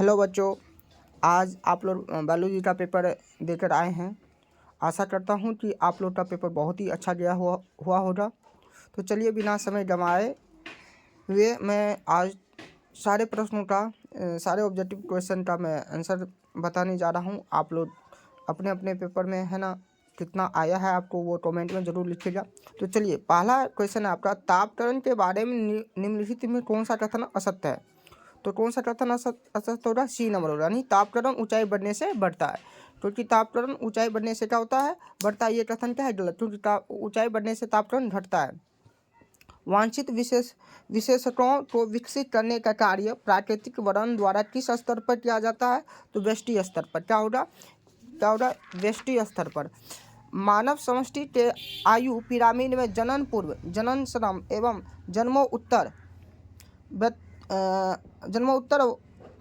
Hello बच्चों, आज आप लोग बायोलॉजी का पेपर देकर आए हैं। आशा करता हूँ कि आप लोग का पेपर बहुत ही अच्छा गया हुआ होगा। तो चलिए बिना समय गंवाए हुए मैं आज सारे प्रश्नों का सारे ऑब्जेक्टिव क्वेश्चन का मैं आंसर बताने जा रहा हूँ। आप लोग अपने अपने पेपर में है ना कितना आया है आपको वो कमेंट में ज़रूर लिखिएगा। तो चलिए पहला क्वेश्चन है आपका, तापकरण के बारे में निम्नलिखित में कौन सा कथन असत्य है? तो कौन सा कथन असत्य होगा? सी नंबर होगा, यानी तापक्रम ऊंचाई बढ़ने से बढ़ता है। क्योंकि तापक्रम ऊंचाई बढ़ने से क्या होता है? बढ़ता है। ये कथन क्या है? गलत, क्योंकि ऊंचाई बढ़ने से तापक्रम घटता है। वांछित विशेषताओं को विकसित करने का कार्य प्राकृतिक वर्णन द्वारा किस स्तर पर किया जाता है? तो व्यष्टि स्तर पर। क्या होगा? व्यष्टि स्तर पर। मानव समष्टि के आयु पिरामिड में जनन पूर्व, जनन श्रम एवं जन्मोत्तर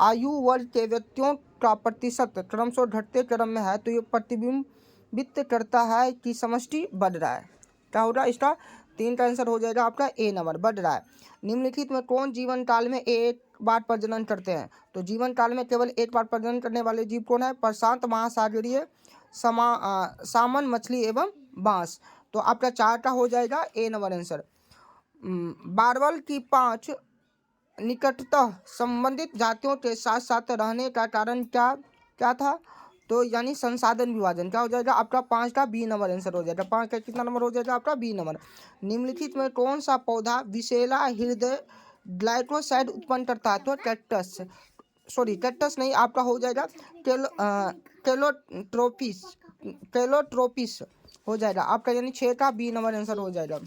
आयु वर्ग के व्यक्तियों का प्रतिशत क्रमशः घटते क्रम में है। तो ये प्रतिबिंबित करता है कि समष्टि बढ़ रहा है। क्या होगा? इसका 3 का आंसर हो जाएगा आपका ए नंबर, बढ़ रहा है। निम्नलिखित में कौन जीवन काल में एक बार प्रजनन करते हैं? तो जीवन काल में केवल एक बार प्रजनन करने वाले जीव कौन है? प्रशांत महासागरीय सामन मछली एवं बांस। तो आपका 4 का हो जाएगा ए नंबर आंसर। बारवल की 5 निकटतः संबंधित जातियों के साथ साथ रहने का कारण क्या था? तो यानी संसाधन विभाजन। क्या हो जाएगा आपका 5 का बी नंबर आंसर हो जाएगा। 5 का कितना नंबर हो जाएगा आपका? B number. निम्नलिखित में कौन सा पौधा विशेला हृदय ग्लाइकोसाइड उत्पन्न करता है? तो कैक्टस नहीं, आपका हो जाएगा केलोट्रोपिस हो जाएगा आपका, यानी 6 का बी नंबर आंसर हो जाएगा।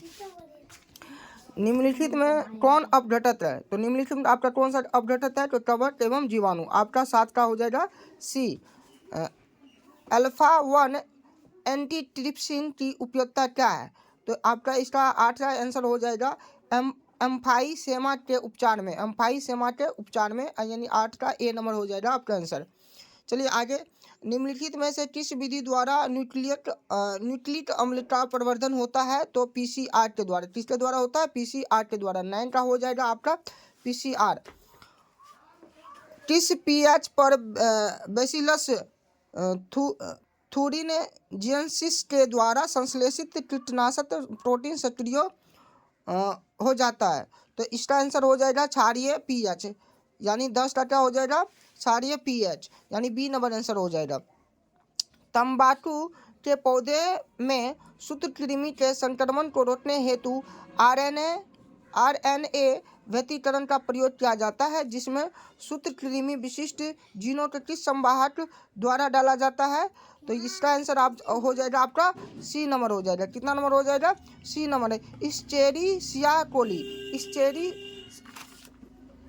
निम्नलिखित में कौन अपघटक है? तो निम्नलिखित में आपका कौन सा अपघटक है? तो कवक एवं जीवाणु। आपका 7 का हो जाएगा सी। अल्फा 1 एंटीट्रिप्सिन की उपयोगिता क्या है? तो आपका इसका 8 का आंसर हो जाएगा एम्फाइसेमा के उपचार में। एम्फाइसेमा के उपचार में, यानी 8 का ए नंबर हो जाएगा आपका आंसर। चलिए आगे। निम्नलिखित में से किस विधि द्वारा न्यूक्लिक अम्ल का प्रवर्धन होता है? तो पीसीआर के द्वारा। किसके द्वारा होता है? पीसीआर के द्वारा। 9 का हो जाएगा आपका पीसीआर। किस पीएच पर बेसिलस थुरिनजिएंसिस के द्वारा संश्लेषित कीटनाशक प्रोटीन सक्रिय हो जाता है? तो इसका आंसर हो जाएगा क्षारीय पीएच, यानी 10 का क्या हो जाएगा? क्षारीय पीएच, यानी बी नंबर आंसर हो जाएगा। तंबाकू के पौधे में सूत्रकृमि के संक्रमण को रोकने हेतु आरएनए व्यतिकरण का प्रयोग किया जाता है, जिसमें सूत्रकृमि विशिष्ट जीनों के किस संवाहक द्वारा डाला जाता है? तो इसका आंसर आप हो जाएगा आपका सी नंबर हो जाएगा। कितना नंबर हो जाएगा? सी नंबर है।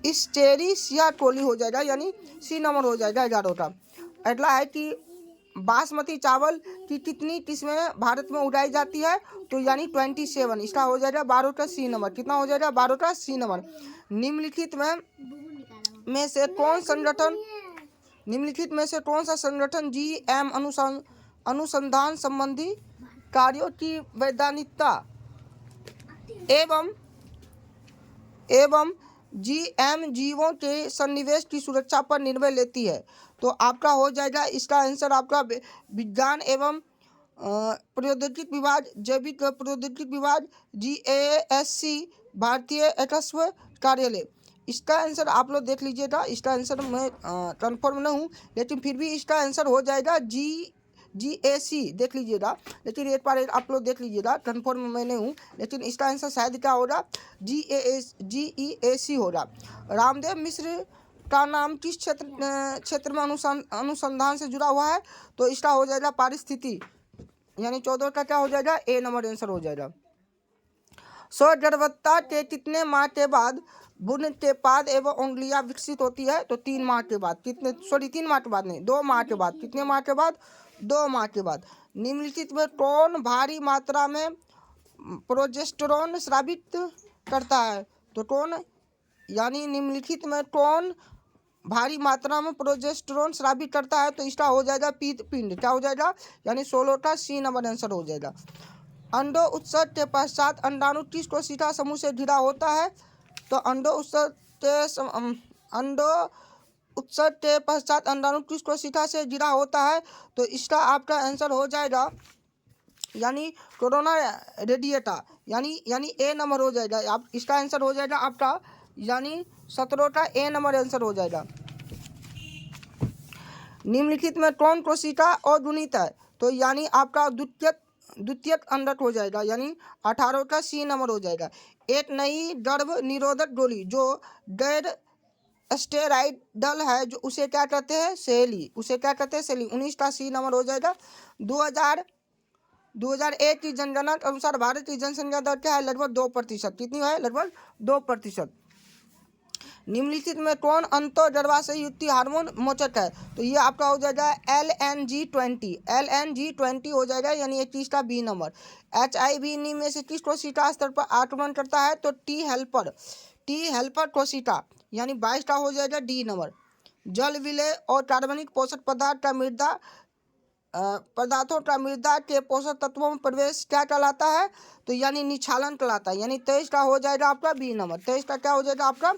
इस्चेरिशिया कोली हो जाएगा, यानी सी नंबर हो जाएगा 11 का। अगला है कि बासमती चावल की कितनी किस्में भारत में उगाई जाती है? तो यानी 27। इसका हो जाएगा 12 का सी नंबर। कितना हो जाएगा? 12 का सी नंबर। निम्नलिखित में से कौन सा संगठन जीएम अनुसंधान संबंधी कार्यों की वैधानिकता एवं जीएम जीवों के सन्निवेश की सुरक्षा पर निर्णय लेती है? तो आपका हो जाएगा इसका आंसर आपका विज्ञान एवं प्रौद्योगिकी विभाग, जैविक प्रौद्योगिकी विभाग, GASC, भारतीय राजस्व कार्यालय। इसका आंसर आप लोग देख लीजिएगा। इसका आंसर मैं कंफर्म नहीं हूँ, लेकिन फिर भी इसका आंसर हो जाएगा GAC, देख लीजिएगा। लेकिन एक बार आप लोग देख लीजिएगा, कंफर्म मैं नहीं हूँ, लेकिन इसका आंसर शायद क्या होगा? GEAC होगा। रामदेव मिश्र का नाम किस क्षेत्र में अनुसंधान से जुड़ा हुआ है? तो इसका हो जाएगा पारिस्थिति, यानी 14 का क्या हो जाएगा? ए नंबर आंसर हो जाएगा। स्वगर्भता के कितने माह के बाद भ्रूण के पाद एवं उंगलियां विकसित होती है? तो 3 माह के बाद। 3 माह के बाद नहीं, 2 माह के बाद। कितने माह के बाद? 2 माह के बाद। निम्नलिखित में कौन भारी मात्रा में प्रोजेस्टेरोन स्रावित करता है? तो कौन, यानी निम्नलिखित में कौन भारी मात्रा में प्रोजेस्टेरोन स्रावित करता है? तो इसका हो जाएगा पिंड। क्या हो जाएगा? यानी 16 का सी नंबर आंसर हो जाएगा। अंडो उत्सर्ग के पश्चात अंडाणु किस कोशिका समूह से घिरा होता है? तो अंडो उत्सर्ग उत्सर्ग के पश्चात अंडाणु किस कोशिका से जुड़ा होता है? तो इसका आपका आंसर हो जाएगा यानी कोरोना रेडिएटा, यानी ए नंबर हो जाएगा। आप इसका आंसर हो जाएगा आपका यानी 17 का ए नंबर आंसर हो जाएगा। निम्नलिखित में कौन कोशिका अगुणित है? तो यानी आपका द्वितीयक अंडक हो जाएगा, यानी 18 का सी नंबर हो जाएगा। एक नई गर्भ निरोधक गोली जो गैर स्टेरॉइडल है, जो उसे क्या कहते हैं? सेली। उसे क्या कहते हैं? सेली। 19 का सी नंबर हो जाएगा। 2001 की जनगणना के अनुसार भारत की जनसंख्या दर क्या है? लगभग 2%। कितनी है? लगभग 2%। निम्नलिखित में कौन अंतर्गर्भाशय युक्ति हार्मोन मोचक है? तो ये आपका हो जाएगा LNG20। LNG20 हो जाएगा, यानी 21 का बी नंबर। HIV निम्न में से किस कोशिका स्तर पर आक्रमण करता है? तो टी हेल्पर कोशिका, यानी 22 का हो जाएगा डी नंबर। जल विलय और कार्बनिक पोषक पदार्थों का मृदा के पोषक तत्वों में प्रवेश क्या कहलाता है? तो यानी निक्षालन कहलाता है, यानी 23 का हो जाएगा आपका बी नंबर। 23 का क्या हो जाएगा आपका?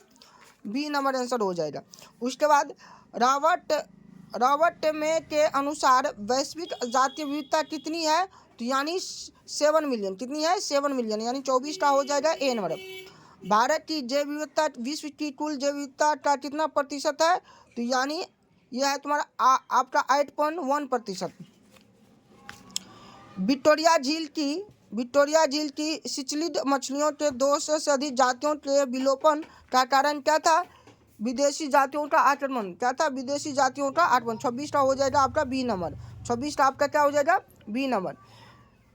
बी नंबर आंसर हो जाएगा। उसके बाद रॉबर्ट में के अनुसार वैश्विक जातीय विविधता कितनी है? तो यानी 7 मिलियन। कितनी है? 7 मिलियन, यानी 24 का हो जाएगा ए नंबर। भारत की जैव विविधता विश्व की कुल जैव विविधता का कितना प्रतिशत है? तो यानी यह है तुम्हारा आपका 8.1%। विक्टोरिया झील की सिचिलिड मछलियों के 200 से अधिक जातियों के विलोपन का कारण क्या था? विदेशी जातियों का आक्रमण। क्या था? विदेशी जातियों का आक्रमण। 26 का हो जाएगा आपका बी नंबर। 26 का आपका क्या हो जाएगा? B number.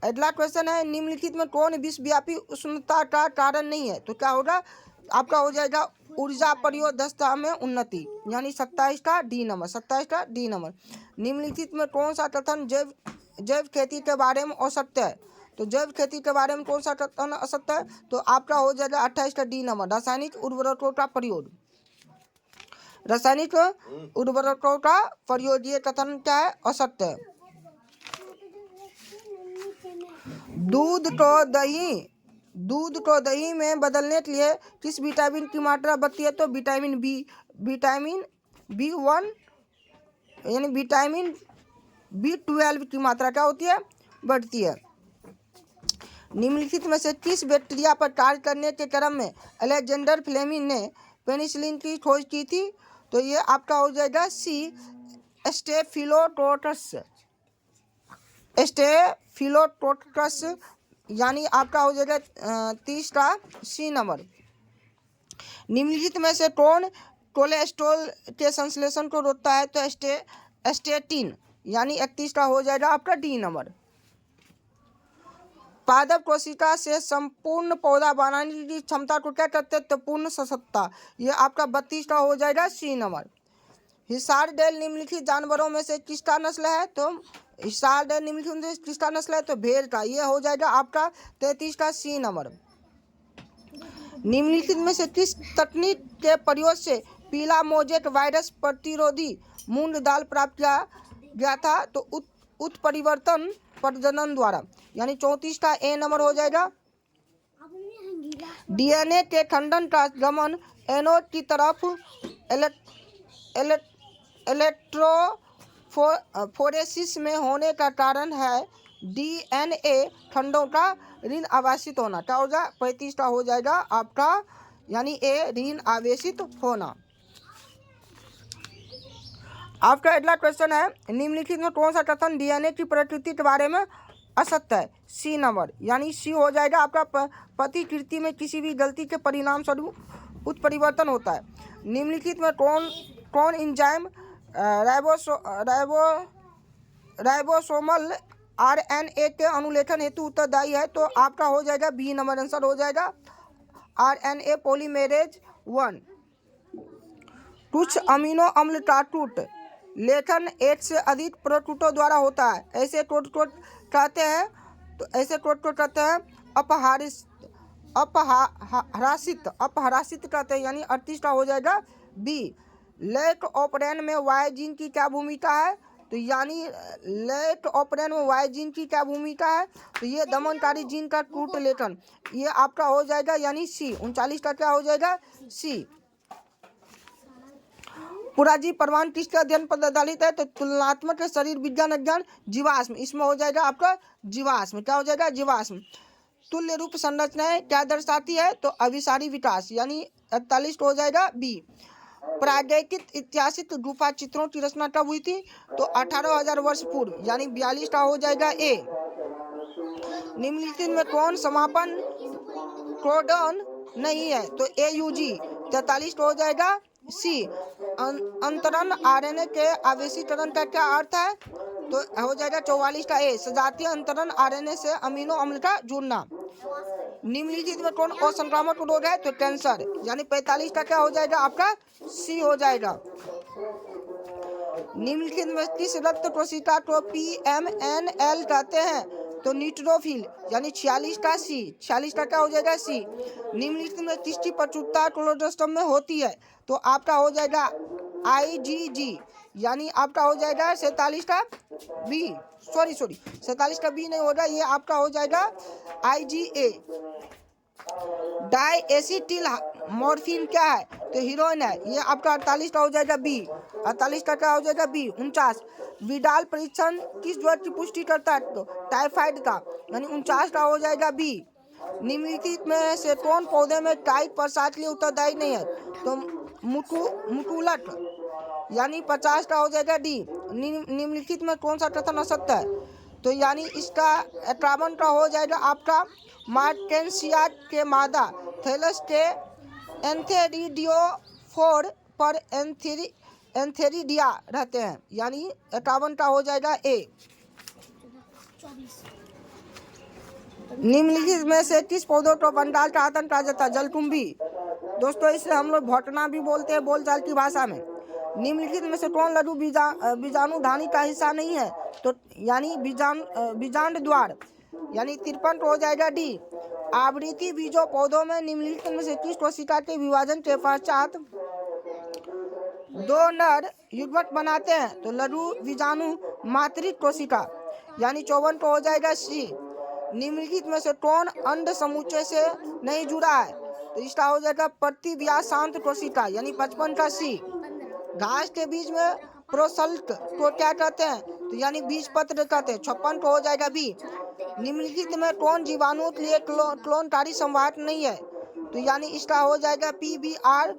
अगला क्वेश्चन है, निम्नलिखित में कौन विश्वव्यापी उष्णता का कारण नहीं है? तो क्या होगा? आपका हो जाएगा ऊर्जा परियोदस्ता में उन्नति, यानी 27 का डी नंबर। 27 का डी नंबर। निम्नलिखित में कौन सा कथन जैव खेती के बारे में असत्य है? तो जैव खेती के बारे में कौन सा कथन असत्य है? तो आपका हो जाएगा 28 का डी नंबर। रासायनिक उर्वरकों का प्रयोग। रासायनिक उर्वरकों का प्रयोग, ये कथन क्या है? असत्य है। दूध को दही में बदलने के लिए किस विटामिन की मात्रा बढ़ती है? तो विटामिन B1 यानी विटामिन B12 की मात्रा क्या होती है? बढ़ती है। निम्नलिखित में से किस बैक्टीरिया पर कार्य करने के क्रम में अलेक्जेंडर फ्लेमिंग ने पेनिसिलिन की खोज की थी? तो ये आपका हो जाएगा सी स्टेफिलोकोकस, यानी आपका हो जाएगा 30 का सी नंबर। निम्नलिखित में से कौन कोलेस्ट्रॉल के संश्लेषण को रोकता है? तो स्टेटिन, यानी 31 का हो जाएगा आपका डी नंबर। पादप कोशिका से संपूर्ण पौधा बनाने की क्षमता को क्या कहते हैं? तो पूर्ण सशक्तता। ये आपका 32 का हो जाएगा सी नंबर। हिसारडेल निम्नलिखित जानवरों में से किसका नस्ल है? तो हिसारडेल निम्नलिखित में से किसका नस्ल है? तो भेड़ का। ये हो जाएगा आपका 33 का सी नंबर। निम्नलिखित में से किस तकनीक के प्रयोग से पीला मोजेक वायरस प्रतिरोधी मूंग दाल प्राप्त किया गया था? तो उत्परिवर्तन प्रजनन द्वारा, यानी 34 का ए नंबर हो जाएगा। DNA के खंडन का गमन एनोड की तरफ इलेक्ट्रोफोरेसिस में होने का कारण है DNA खंडों का ऋण आवेशित होना। क्या हो जाएगा? 35 का हो जाएगा आपका, यानी ए ऋण आवेशित होना। आपका अगला क्वेश्चन है, निम्नलिखित में कौन सा कथन DNA की प्रकृति के बारे में असत्य है? सी नंबर, यानी सी हो जाएगा आपका प्रतिकृति में किसी भी गलती के परिणाम स्वरूप उत्परिवर्तन होता है। निम्नलिखित में कौन एंजाइम राइबोसोमल RNA के अनुलेखन हेतु उत्तरदायी है? तो आपका हो जाएगा बी नंबर आंसर हो जाएगा RNA पॉलीमेरेज 1। कुछ अमीनो अम्ल का टूट लेखन एक से अधिक प्रोटोटों द्वारा होता है। ऐसे प्रोटोटो कहते हैं, तो ऐसे प्रोटोटो कहते हैं अपहरासित कहते हैं, यानी 38 का हो जाएगा बी। लेट ऑपरेन में वाई जीन की क्या भूमिका है? तो यानी लेट ऑपरेन में वाई जीन की क्या भूमिका है? तो ये दमनकारी जीन का टूट लेखन, ये आपका हो जाएगा यानी सी। 39 का क्या हो जाएगा? सी। पुराजीव परमाणु किसके अध्ययन पर आधारित है? तो तुलनात्मक शरीर विज्ञान अध्ययन जीवाश्म, इसमें हो जाएगा आपका जीवाश्म। क्या हो जाएगा? जीवाश्म। तुल्य रूप संरचनाएं क्या दर्शाती है? तो अभिसारी विकास, यानी 48 हो जाएगा बी। प्रागैतिक ऐतिहासिक गुफा चित्रों की रचना कब हुई थी? तो 18,000 वर्ष पूर्व, यानी 42 का हो जाएगा ए। निम्नलिखित में कौन समापन कोडॉन नहीं है? तो AUG 43 हो जाएगा सी। अंतरण आरएनए के आवेशीकरण का क्या अर्थ है? तो हो जाएगा 44 का ए, सजातीय अंतरण आरएनए से अमीनो अम्ल का जुड़ना। निम्नलिखित में कौन असंक्रामक रोग है? तो कैंसर, यानी 45 का क्या हो जाएगा आपका सी हो जाएगा। निम्नलिखित में किस रक्त कोशिका को PMNL कहते हैं? तो न्यूट्रोफिल, यानी 46 का सी, 46 का क्या हो जाएगा सी। निम्नलिखित में किसकी प्रचुरता कोलोस्ट्रम में होती है? तो आपका हो जाएगा IgG, यानी आपका हो जाएगा 47 का बी, सॉरी 47 का बी नहीं होगा, ये आपका हो जाएगा IgA। डाइएसिटिल मॉर्फिन क्या है? तो हीरोइन है, ये आपका 48 का हो जाएगा बी। 48 का क्या हो जाएगा बी। 49 विडाल परीक्षण किस ज्वर की पुष्टि करता है? तो टाइफाइड का, यानी 49 का हो जाएगा बी। निम्नलिखित में से कौन पौधे में टाइट प्रसाद के लिए उत्तरदायी नहीं है? तो मुकुलट, यानी 50 का हो जाएगा डी। निम्नलिखित में कौन सा कथन असत्य है? तो यानी इसका 51 का हो जाएगा आपका मार्टेंसिया के मादा थैलस के एंथेरिडियोफोर पर एंथेरिडिया रहते हैं, यानी 51 का हो जाएगा ए। निम्नलिखित में से किस पौधों को वनडाल का आतंक कहा जाता है? जलकुंभी। दोस्तों इसे हम लोग भोटना भी बोलते हैं बोलचाल की भाषा में। निम्नलिखित में से कौन लघु बीजाणुधानी का हिस्सा नहीं है? तो यानी बीजांड द्वार, यानी 53 हो जाएगा डी। आवृत्ति बीजों पौधों में निम्नलिखित में से किस कोशिका के विभाजन के पश्चात दो नर युग्मक बनाते हैं? तो लघु बीजाणु मातृक कोशिका, यानी 54 को हो जाएगा सी। निम्नलिखित में से कौन अंड समुच्चय से नहीं जुड़ा है? तो इसका हो जाएगा प्रतिव्यासांत कोशिका, यानी 55 का सी। घास के बीज में प्रोसल्क को क्या कहते हैं? तो यानी बीज पत्र कहते हैं, 56 को हो जाएगा बी। निम्नलिखित में कौन जीवाणु के लिए क्लोनकारी संवाहक नहीं है? तो यानी इसका हो जाएगा PBR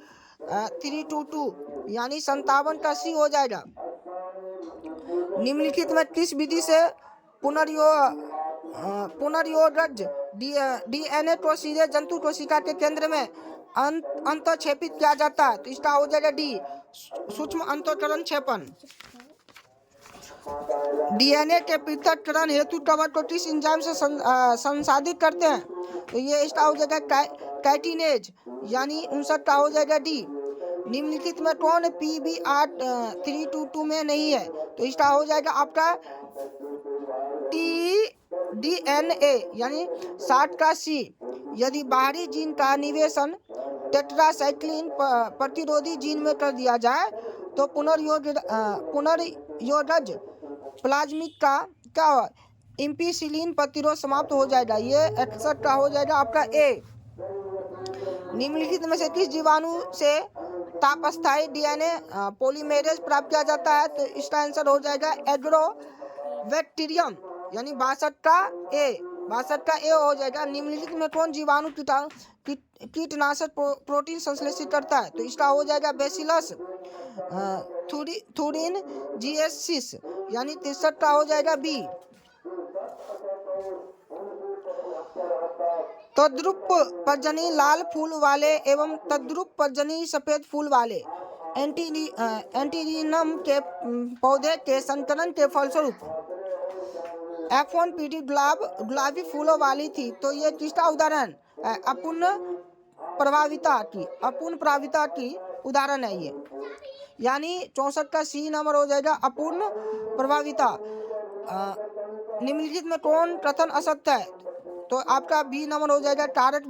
322, यानी 57 का सी हो जाएगा। निम्नलिखित में किस विधि से पुनर्योगज DNA को सीधे जंतु कोशिका के केंद्र में अंतःक्षेपित किया जाता है? तो इसका हो जाएगा डी, सूक्ष्म अंतःकरण क्षेपण। DNA के पृथक्करण हेतु कवर को किस एंजाइम से संसाधित करते हैं? तो ये इसका हो जाएगा काइटिनेज, यानी 59 का हो जाएगा डी। निम्नलिखित में कौन PBR 322 में नहीं है? तो इसका हो जाएगा आपका DNA, यानी 60 का सी। यदि बाहरी जीन का निवेशन टेट्रासाइक्लिन प्रतिरोधी जीन में कर दिया जाए तो पुनर्योगज प्लाज्मिक का क्या हुआ? एम्पिसिलिन प्रतिरोध समाप्त हो जाएगा, ये 61 का हो जाएगा आपका ए। निम्नलिखित में से किस जीवाणु से तापस्थायी DNA पॉलीमेरेज प्राप्त किया जाता है? तो इसका आंसर हो जाएगा एग्रोबैक्टीरियम, यानी 62 का ए, 62 का ए हो जाएगा। निम्नलिखित में कौन जीवाणु कीटनाशक प्रोटीन संश्लेषित करता है? तो इसका हो जाएगा बेसिलस थुरिन GS6, यानी 63 का हो जाएगा बी। तद्रुप पर्जनी लाल फूल वाले एवं तद्रुप पर्जनी सफेद फूल वाले एंटीरियम के पौधे के संकरण के फलस्वरूप F1 पीढ़ी गुलाबी फूलों वाली थी। तो ये किसका उदाहरण है? अपूर्ण प्रभाविता की उदाहरण है ये, यानी 64 का सी नंबर हो जाएगा अपूर्ण प्रभाविता। निम्नलिखित में कौन कथन असत्य है? तो आपका बी नंबर हो जाएगा कारक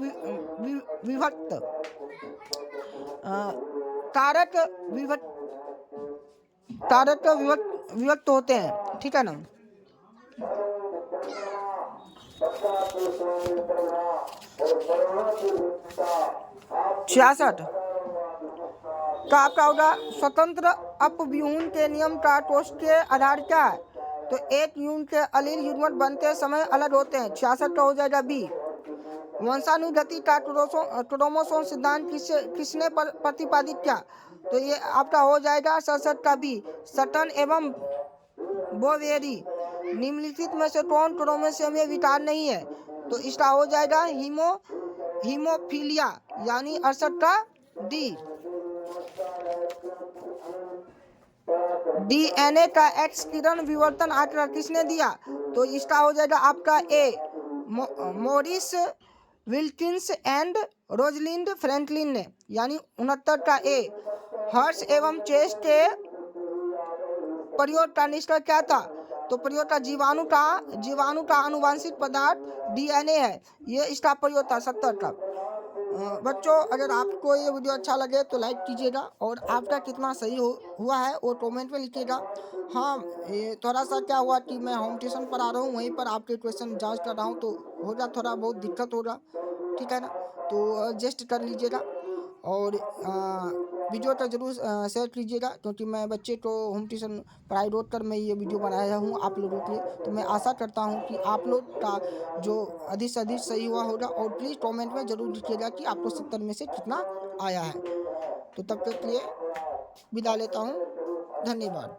विभक्त होते हैं, ठीक है ना। छियासठ तो आपका होगा स्वतंत्र अपव्यूहन के नियम टार्टोस के आधार क्या है? तो एक यूनिट के अलील युग्मक बनते समय अलग होते हैं। 66 का हो जाएगा बी। वंशानुगति का क्रोमोसोम सिद्धांत किसने प्रतिपादित किया? तो ये आपका हो जाएगा 67 का बी, सटन एवं बोवेरी। निम्नलिखित में से कौन क्रोमोसोम में विकार नहीं है? तो इसका हो जाएगा हीमोफीलिया, यानी 68 का डी। डीएनए का एक्स किरण विवर्तन आंकड़ा किसने दिया? तो इसका हो जाएगा आपका A, Maurice Wilkins and Rosalind Franklin ने, यानी 69 का ए। हर्ष एवं चेस के प्रयोग का निष्कर्ष क्या था? तो प्रयोग का जीवाणु का आनुवंशिक पदार्थ डीएनए है, ये इसका प्रयोग था 70 का। बच्चों, अगर आपको ये वीडियो अच्छा लगे तो लाइक कीजिएगा और आपका कितना सही हुआ है वो कमेंट में लिखिएगा। हाँ, ये थोड़ा सा क्या हुआ कि मैं होम ट्यूशन पर आ रहा हूँ, वहीं पर आपके क्वेश्चन जांच कर रहा हूँ, तो होगा थोड़ा बहुत दिक्कत होगा, ठीक है ना? तो एडजस्ट कर लीजिएगा और वीडियो को जरूर शेयर कीजिएगा, क्योंकि मैं बच्चे को होम ट्यूशन पढ़ाई रोक कर मैं ये वीडियो बनाया हूँ आप लोगों के लिए। तो मैं आशा करता हूँ कि आप लोग का जो अधिक से अधिक सही हुआ होगा, और प्लीज़ कमेंट में ज़रूर लिखिएगा कि आपको 70 में से कितना आया है। तो तब तक के लिए विदा लेता हूँ, धन्यवाद।